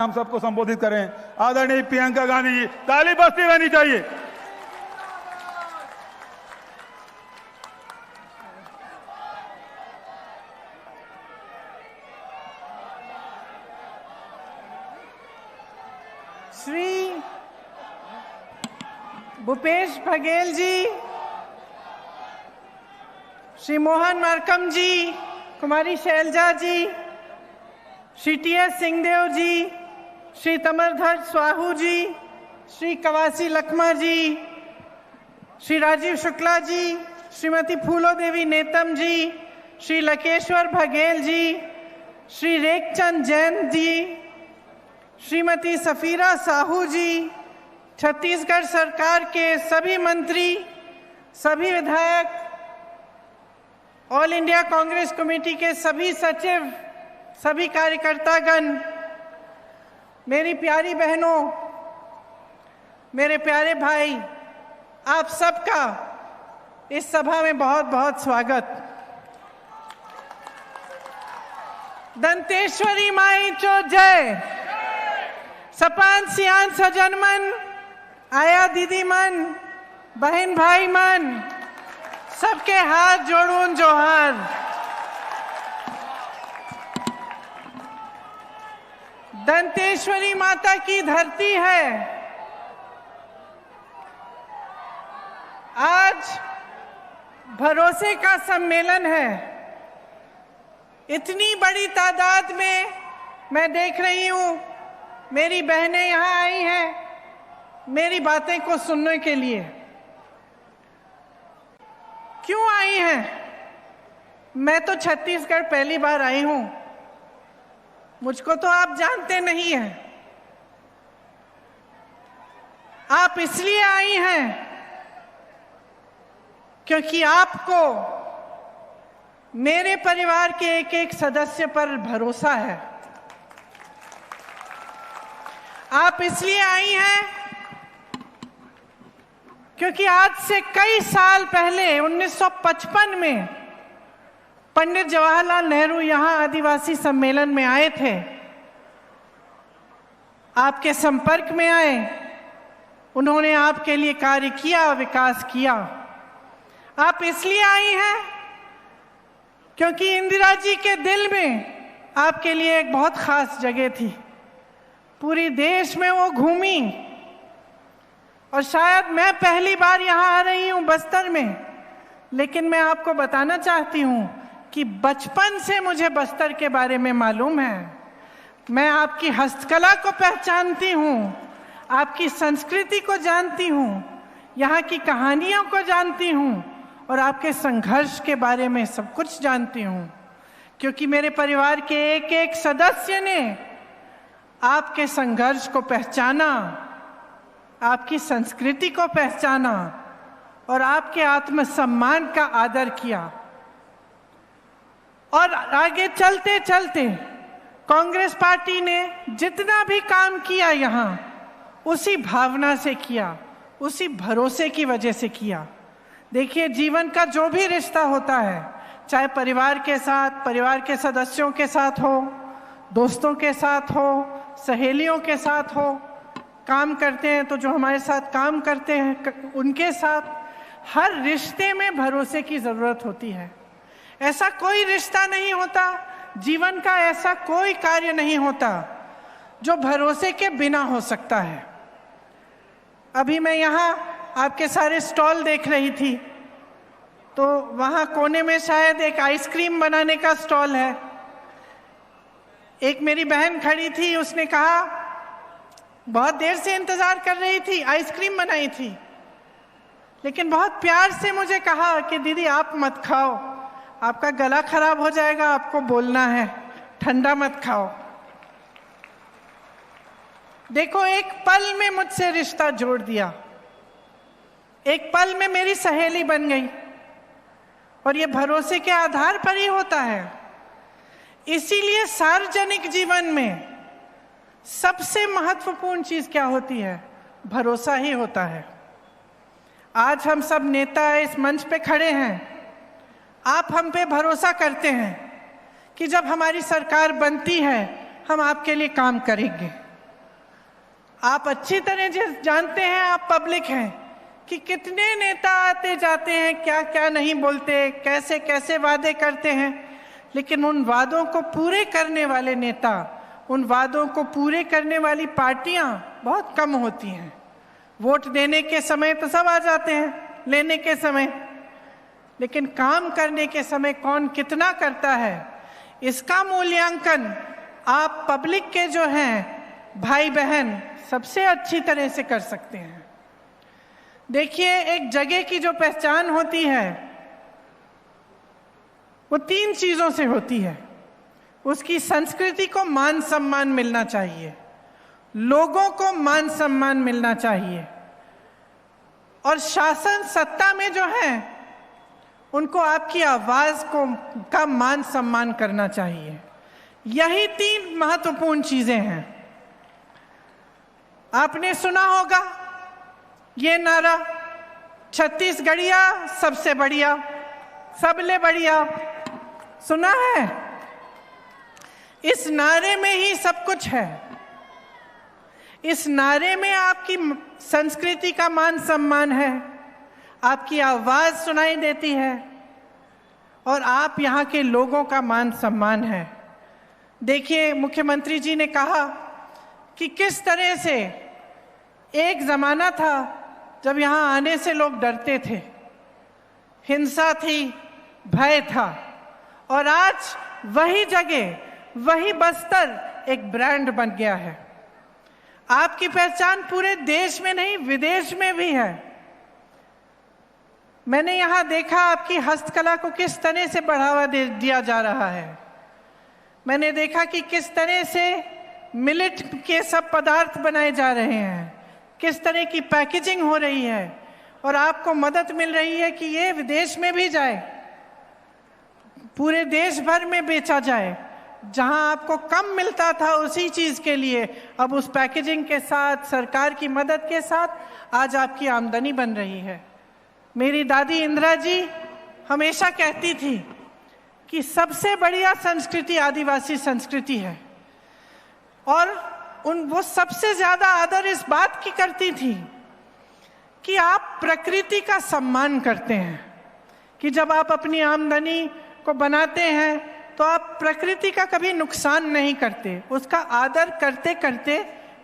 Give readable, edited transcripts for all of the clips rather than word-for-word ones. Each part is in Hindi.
हम सबको संबोधित करें। आदरणीय प्रियंका गांधी जी, ताली बजती रहनी चाहिए। श्री भूपेश बघेल जी, श्री मोहन मरकम जी, कुमारी शैलजा जी, श्री टी.एस. सिंहदेव जी, श्री तमरध्वज स्वाहू जी, श्री कवासी लखमा जी, श्री राजीव शुक्ला जी, श्रीमती फूलो देवी नेतम जी, श्री लकेश्वर बघेल जी, श्री रेखचंद जैन जी, श्रीमती सफीरा साहू जी, छत्तीसगढ़ सरकार के सभी मंत्री, सभी विधायक, ऑल इंडिया कांग्रेस कमेटी के सभी सचिव, सभी कार्यकर्तागण, मेरी प्यारी बहनों, मेरे प्यारे भाई, आप सबका इस सभा में बहुत बहुत स्वागत। दंतेश्वरी माई चो जय। सपान सियान सजन मन, आया दीदी मन, बहन भाई मन, सबके हाथ जोड़ूं जोहार। दंतेश्वरी माता की धरती है। आज भरोसे का सम्मेलन है। इतनी बड़ी तादाद में मैं देख रही हूं, मेरी बहनें यहाँ आई हैं मेरी बातें को सुनने के लिए। क्यों आई हैं? मैं तो छत्तीसगढ़ पहली बार आई हूं, मुझको तो आप जानते नहीं हैं। आप इसलिए आई हैं क्योंकि आपको मेरे परिवार के एक एक सदस्य पर भरोसा है। आप इसलिए आई हैं क्योंकि आज से कई साल पहले 1955 में पंडित जवाहरलाल नेहरू यहां आदिवासी सम्मेलन में आए थे। आपके संपर्क में आए, उन्होंने आपके लिए कार्य किया, विकास किया। आप इसलिए आई हैं क्योंकि इंदिरा जी के दिल में आपके लिए एक बहुत खास जगह थी। पूरी देश में वो घूमी और शायद मैं पहली बार यहाँ आ रही हूँ बस्तर में, लेकिन मैं आपको बताना चाहती हूँ कि बचपन से मुझे बस्तर के बारे में मालूम है। मैं आपकी हस्तकला को पहचानती हूँ, आपकी संस्कृति को जानती हूँ, यहाँ की कहानियों को जानती हूँ और आपके संघर्ष के बारे में सब कुछ जानती हूँ, क्योंकि मेरे परिवार के एक एक सदस्य ने आपके संघर्ष को पहचाना, आपकी संस्कृति को पहचाना और आपके आत्मसम्मान का आदर किया। और आगे चलते चलते कांग्रेस पार्टी ने जितना भी काम किया यहाँ, उसी भावना से किया, उसी भरोसे की वजह से किया। देखिए, जीवन का जो भी रिश्ता होता है, चाहे परिवार के साथ, परिवार के सदस्यों के साथ हो, दोस्तों के साथ हो, सहेलियों के साथ हो, काम करते हैं तो जो हमारे साथ काम करते हैं उनके साथ, हर रिश्ते में भरोसे की जरूरत होती है। ऐसा कोई रिश्ता नहीं होता, जीवन का ऐसा कोई कार्य नहीं होता जो भरोसे के बिना हो सकता है। अभी मैं यहाँ आपके सारे स्टॉल देख रही थी, तो वहाँ कोने में शायद एक आइसक्रीम बनाने का स्टॉल है। एक मेरी बहन खड़ी थी, उसने कहा, बहुत देर से इंतजार कर रही थी, आइसक्रीम बनाई थी, लेकिन बहुत प्यार से मुझे कहा कि दीदी आप मत खाओ, आपका गला खराब हो जाएगा, आपको बोलना है, ठंडा मत खाओ। देखो, एक पल में मुझसे रिश्ता जोड़ दिया, एक पल में मेरी सहेली बन गई, और ये भरोसे के आधार पर ही होता है। इसीलिए सार्वजनिक जीवन में सबसे महत्वपूर्ण चीज क्या होती है? भरोसा ही होता है। आज हम सब नेता इस मंच पे खड़े हैं, आप हम पे भरोसा करते हैं कि जब हमारी सरकार बनती है हम आपके लिए काम करेंगे। आप अच्छी तरह जानते हैं, आप पब्लिक हैं, कि कितने नेता आते जाते हैं, क्या क्या नहीं बोलते, कैसे कैसे वादे करते हैं, लेकिन उन वादों को पूरे करने वाले नेता, उन वादों को पूरे करने वाली पार्टियां बहुत कम होती हैं। वोट देने के समय तो सब आ जाते हैं, लेने के समय, लेकिन काम करने के समय कौन कितना करता है, इसका मूल्यांकन आप पब्लिक के जो हैं भाई बहन सबसे अच्छी तरह से कर सकते हैं। देखिए, एक जगह की जो पहचान होती है वो 3 चीजों से होती है। उसकी संस्कृति को मान सम्मान मिलना चाहिए, लोगों को मान सम्मान मिलना चाहिए, और शासन सत्ता में जो है उनको आपकी आवाज का मान सम्मान करना चाहिए। यही 3 महत्वपूर्ण चीजें हैं। आपने सुना होगा ये नारा, छत्तीसगढ़िया सबसे बढ़िया, सबले बढ़िया, सुना है? इस नारे में ही सब कुछ है। इस नारे में आपकी संस्कृति का मान सम्मान है, आपकी आवाज सुनाई देती है, और आप यहाँ के लोगों का मान सम्मान है। देखिए, मुख्यमंत्री जी ने कहा कि किस तरह से एक जमाना था जब यहाँ आने से लोग डरते थे, हिंसा थी, भय था, और आज वही जगह, वही बस्तर एक ब्रांड बन गया है। आपकी पहचान पूरे देश में नहीं, विदेश में भी है। मैंने यहाँ देखा आपकी हस्तकला को किस तरह से बढ़ावा दिया जा रहा है। मैंने देखा कि किस तरह से मिलेट के सब पदार्थ बनाए जा रहे हैं, किस तरह की पैकेजिंग हो रही है, और आपको मदद मिल रही है कि ये विदेश में भी जाए, पूरे देश भर में बेचा जाए। जहां आपको कम मिलता था उसी चीज के लिए अब उस पैकेजिंग के साथ, सरकार की मदद के साथ आज आपकी आमदनी बन रही है। मेरी दादी इंदिरा जी हमेशा कहती थी कि सबसे बढ़िया संस्कृति आदिवासी संस्कृति है, और वो सबसे ज्यादा आदर इस बात की करती थी कि आप प्रकृति का सम्मान करते हैं, कि जब आप अपनी आमदनी को बनाते हैं तो आप प्रकृति का कभी नुकसान नहीं करते, उसका आदर करते करते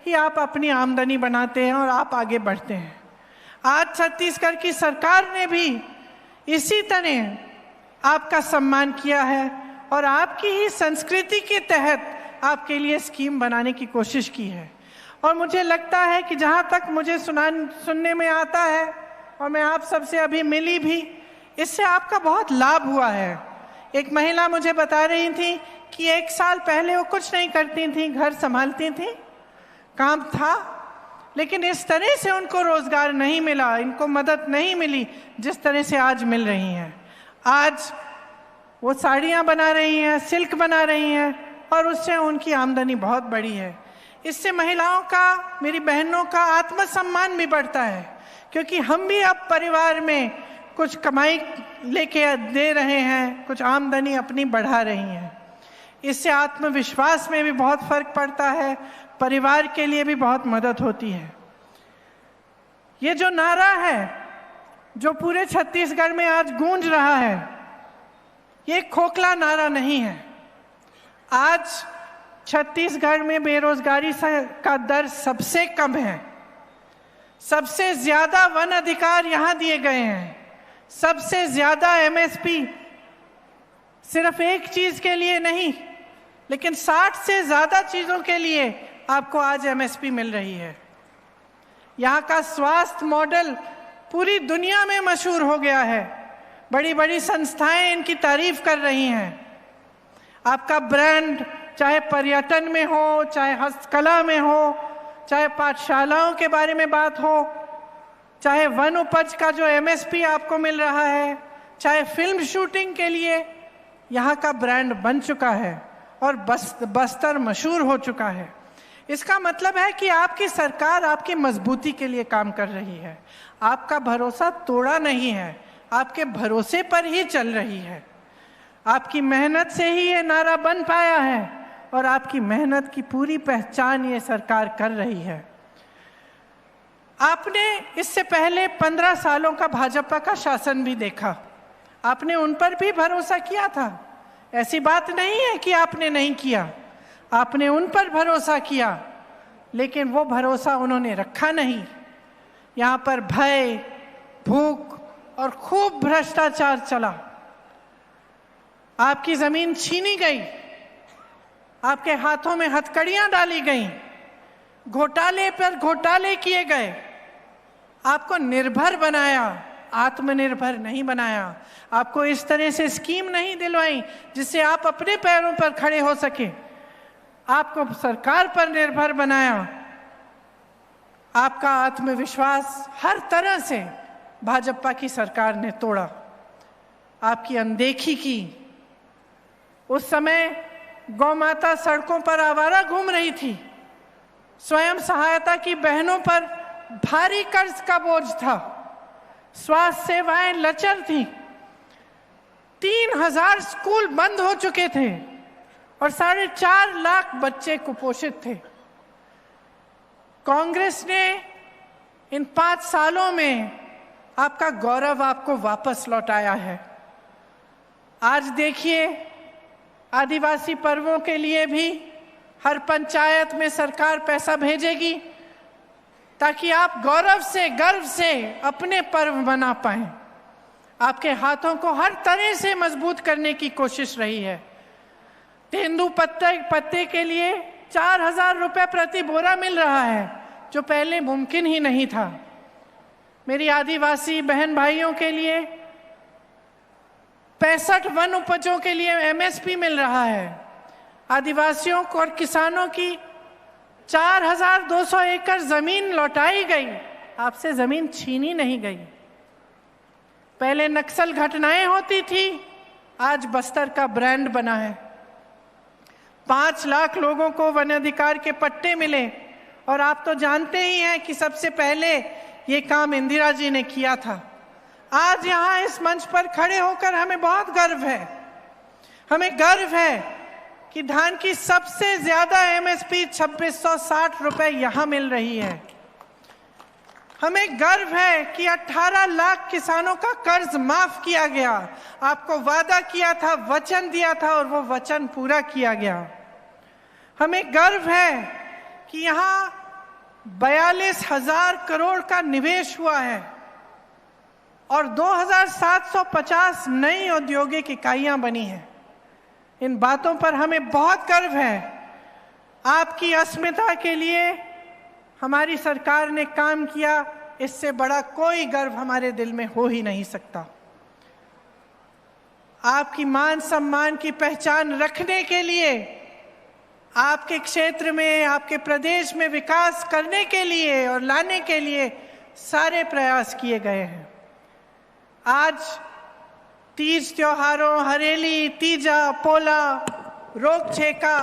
ही आप अपनी आमदनी बनाते हैं और आप आगे बढ़ते हैं। आज छत्तीसगढ़ की सरकार ने भी इसी तरह आपका सम्मान किया है और आपकी ही संस्कृति के तहत आपके लिए स्कीम बनाने की कोशिश की है। और मुझे लगता है कि जहाँ तक मुझे सुनने में आता है, और मैं आप सबसे अभी मिली भी, इससे आपका बहुत लाभ हुआ है। एक महिला मुझे बता रही थी कि 1 साल पहले वो कुछ नहीं करती थी, घर संभालती थी, काम था, लेकिन इस तरह से उनको रोजगार नहीं मिला, इनको मदद नहीं मिली जिस तरह से आज मिल रही हैं। आज वो साड़ियाँ बना रही हैं, सिल्क बना रही हैं, और उससे उनकी आमदनी बहुत बड़ी है। इससे महिलाओं का, मेरी बहनों का आत्मसम्मान भी बढ़ता है, क्योंकि हम भी अब परिवार में कुछ कमाई लेके दे रहे हैं, कुछ आमदनी अपनी बढ़ा रही हैं। इससे आत्मविश्वास में भी बहुत फर्क पड़ता है, परिवार के लिए भी बहुत मदद होती है। ये जो नारा है जो पूरे छत्तीसगढ़ में आज गूंज रहा है, ये खोखला नारा नहीं है। आज छत्तीसगढ़ में बेरोजगारी का दर सबसे कम है, सबसे ज्यादा वन अधिकार यहाँ दिए गए हैं, सबसे ज्यादा एमएसपी, सिर्फ एक चीज के लिए नहीं लेकिन 60 से ज्यादा चीजों के लिए आपको आज एमएसपी मिल रही है। यहाँ का स्वास्थ्य मॉडल पूरी दुनिया में मशहूर हो गया है, बड़ी बड़ी संस्थाएं इनकी तारीफ कर रही हैं। आपका ब्रांड चाहे पर्यटन में हो, चाहे हस्तकला में हो, चाहे पाठशालाओं के बारे में बात हो, चाहे वन उपज का जो एमएसपी आपको मिल रहा है, चाहे फिल्म शूटिंग के लिए यहाँ का ब्रांड बन चुका है और बस्तर मशहूर हो चुका है। इसका मतलब है कि आपकी सरकार आपकी मजबूती के लिए काम कर रही है, आपका भरोसा तोड़ा नहीं है, आपके भरोसे पर ही चल रही है। आपकी मेहनत से ही ये नारा बन पाया है और आपकी मेहनत की पूरी पहचान ये सरकार कर रही है। आपने इससे पहले 15 सालों का भाजपा का शासन भी देखा, आपने उन पर भी भरोसा किया था। ऐसी बात नहीं है कि आपने नहीं किया, आपने उन पर भरोसा किया, लेकिन वो भरोसा उन्होंने रखा नहीं। यहाँ पर भय, भूख और खूब भ्रष्टाचार चला। आपकी जमीन छीनी गई, आपके हाथों में हथकड़ियां डाली गईं, घोटाले पर घोटाले किए गए, आपको निर्भर बनाया, आत्मनिर्भर नहीं बनाया। आपको इस तरह से स्कीम नहीं दिलवाई जिससे आप अपने पैरों पर खड़े हो सके। आपको सरकार पर निर्भर बनाया। आपका आत्मविश्वास हर तरह से भाजपा की सरकार ने तोड़ा, आपकी अनदेखी की। उस समय गौ माता सड़कों पर आवारा घूम रही थी, स्वयं सहायता की बहनों पर भारी कर्ज का बोझ था, स्वास्थ्य सेवाएं लचर थी, 3000 स्कूल बंद हो चुके थे और 4.5 लाख बच्चे कुपोषित थे। कांग्रेस ने इन 5 सालों में आपका गौरव आपको वापस लौटाया है। आज देखिए, आदिवासी पर्वों के लिए भी हर पंचायत में सरकार पैसा भेजेगी ताकि आप गौरव से, गर्व से अपने पर्व मना पाएं। आपके हाथों को हर तरह से मजबूत करने की कोशिश रही है। तेंदू पत्ते के लिए 4000 रुपए प्रति बोरा मिल रहा है, जो पहले मुमकिन ही नहीं था। मेरी आदिवासी बहन भाइयों के लिए 65 वन उपजों के लिए एमएसपी मिल रहा है। आदिवासियों को और किसानों की 4200 एकड़ जमीन लौटाई गई, आपसे जमीन छीनी नहीं गई। पहले नक्सल घटनाएं होती थी, आज बस्तर का ब्रांड बना है। 5 लाख लोगों को वन अधिकार के पट्टे मिले और आप तो जानते ही हैं कि सबसे पहले ये काम इंदिरा जी ने किया था। आज यहाँ इस मंच पर खड़े होकर हमें बहुत गर्व है। हमें गर्व है कि धान की सबसे ज्यादा एमएसपी 2660 रुपए यहाँ मिल रही है। हमें गर्व है कि 18 लाख किसानों का कर्ज माफ किया गया। आपको वादा किया था, वचन दिया था और वो वचन पूरा किया गया। हमें गर्व है कि यहाँ 42,000 करोड़ का निवेश हुआ है और 2750 नई औद्योगिक इकाइयां बनी हैं। इन बातों पर हमें बहुत गर्व है। आपकी अस्मिता के लिए हमारी सरकार ने काम किया, इससे बड़ा कोई गर्व हमारे दिल में हो ही नहीं सकता। आपकी मान सम्मान की पहचान रखने के लिए, आपके क्षेत्र में, आपके प्रदेश में विकास करने के लिए और लाने के लिए सारे प्रयास किए गए हैं। आज तीज त्योहारों, हरेली, तीजा, पोला, रोक छेका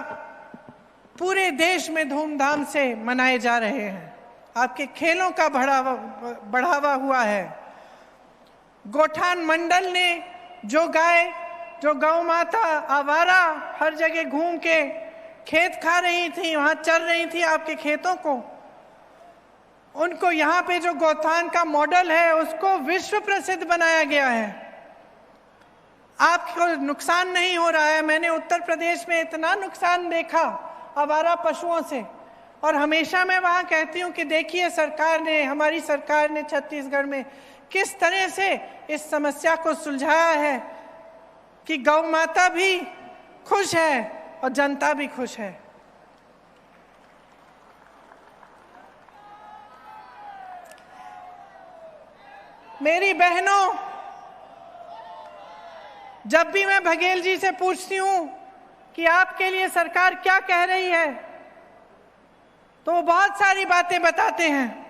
पूरे देश में धूमधाम से मनाए जा रहे हैं। आपके खेलों का बढ़ावा हुआ है। गोठान मंडल ने जो गाय, जो गौ माता आवारा हर जगह घूम के खेत खा रही थी, वहां चल रही थी आपके खेतों को, उनको यहाँ पे जो गौठान का मॉडल है उसको विश्व प्रसिद्ध बनाया गया है। आपको नुकसान नहीं हो रहा है। मैंने उत्तर प्रदेश में इतना नुकसान देखा आवारा पशुओं से, और हमेशा मैं वहां कहती हूँ कि देखिए सरकार ने, हमारी सरकार ने छत्तीसगढ़ में किस तरह से इस समस्या को सुलझाया है कि गौ माता भी खुश है और जनता भी खुश है। मेरी बहनों, जब भी मैं बघेल जी से पूछती हूं कि आपके लिए सरकार क्या कह रही है, तो वो बहुत सारी बातें बताते हैं।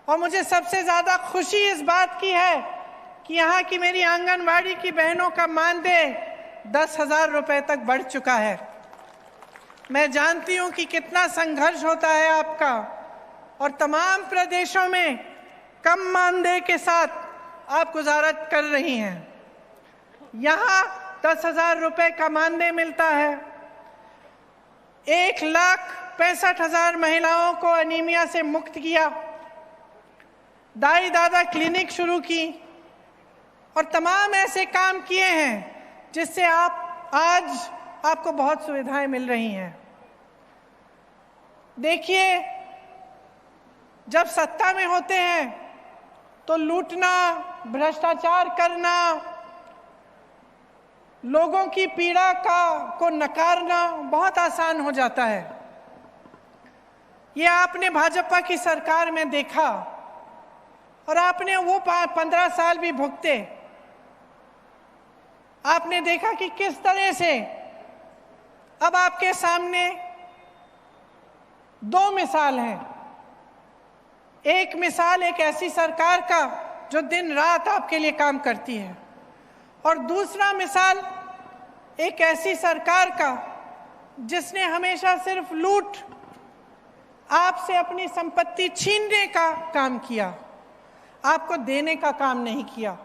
और मुझे सबसे ज्यादा खुशी इस बात की है कि यहाँ की मेरी आंगनवाड़ी की बहनों का मानदेय 10,000 रुपए तक बढ़ चुका है। मैं जानती हूं कि कितना संघर्ष होता है आपका, और तमाम प्रदेशों में कम मानदेय के साथ आप गुजारा कर रही हैं। यहाँ 10,000 रुपए का मानदेय मिलता है। 1,65,000 महिलाओं को एनीमिया से मुक्त किया। दाई दादा क्लिनिक शुरू की और तमाम ऐसे काम किए हैं जिससे आज आपको बहुत सुविधाएं मिल रही हैं। देखिए, जब सत्ता में होते हैं तो लूटना, भ्रष्टाचार करना, लोगों की पीड़ा को नकारना बहुत आसान हो जाता है। ये आपने भाजपा की सरकार में देखा और आपने वो 15 साल भी भुगते। आपने देखा कि किस तरह से अब आपके सामने दो मिसाल हैं। एक मिसाल एक ऐसी सरकार का जो दिन रात आपके लिए काम करती है, और दूसरा मिसाल एक ऐसी सरकार का जिसने हमेशा सिर्फ लूट, आपसे अपनी संपत्ति छीनने का काम किया, आपको देने का काम नहीं किया,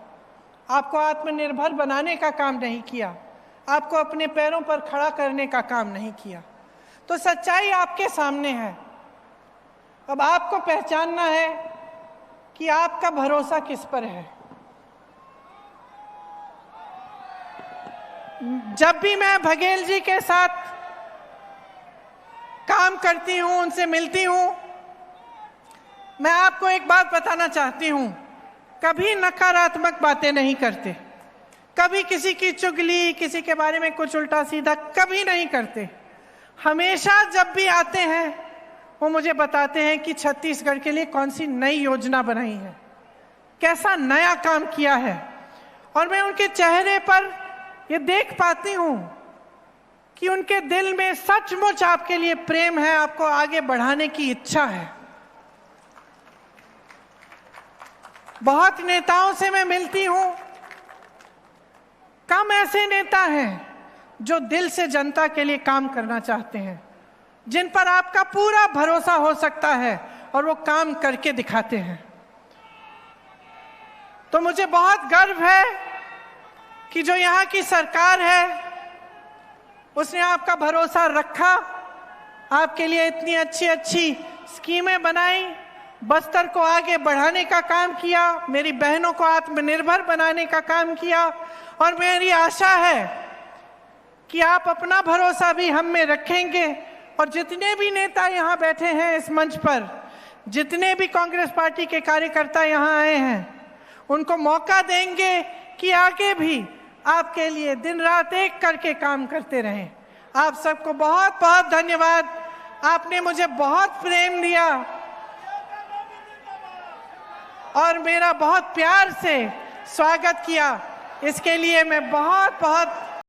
आपको आत्मनिर्भर बनाने का काम नहीं किया, आपको अपने पैरों पर खड़ा करने का काम नहीं किया। तो सच्चाई आपके सामने है। अब आपको पहचानना है कि आपका भरोसा किस पर है। जब भी मैं बघेल जी के साथ काम करती हूं, उनसे मिलती हूं, मैं आपको एक बात बताना चाहती हूं, कभी नकारात्मक बातें नहीं करते, कभी किसी की चुगली, किसी के बारे में कुछ उल्टा सीधा कभी नहीं करते। हमेशा जब भी आते हैं वो मुझे बताते हैं कि छत्तीसगढ़ के लिए कौन सी नई योजना बनाई है, कैसा नया काम किया है, और मैं उनके चेहरे पर ये देख पाती हूं कि उनके दिल में सचमुच आपके लिए प्रेम है, आपको आगे बढ़ाने की इच्छा है। बहुत नेताओं से मैं मिलती हूं, कम ऐसे नेता हैं जो दिल से जनता के लिए काम करना चाहते हैं, जिन पर आपका पूरा भरोसा हो सकता है और वो काम करके दिखाते हैं। तो मुझे बहुत गर्व है कि जो यहाँ की सरकार है उसने आपका भरोसा रखा, आपके लिए इतनी अच्छी अच्छी स्कीमें बनाई, बस्तर को आगे बढ़ाने का काम किया, मेरी बहनों को आत्मनिर्भर बनाने का काम किया, और मेरी आशा है कि आप अपना भरोसा भी हम में रखेंगे। और जितने भी नेता यहाँ बैठे हैं इस मंच पर, जितने भी कांग्रेस पार्टी के कार्यकर्ता यहाँ आए हैं, उनको मौका देंगे कि आगे भी आपके लिए दिन रात एक करके काम करते रहें। आप सबको बहुत बहुत धन्यवाद। आपने मुझे बहुत प्रेम दिया और मेरा बहुत प्यार से स्वागत किया, इसके लिए मैं बहुत बहुत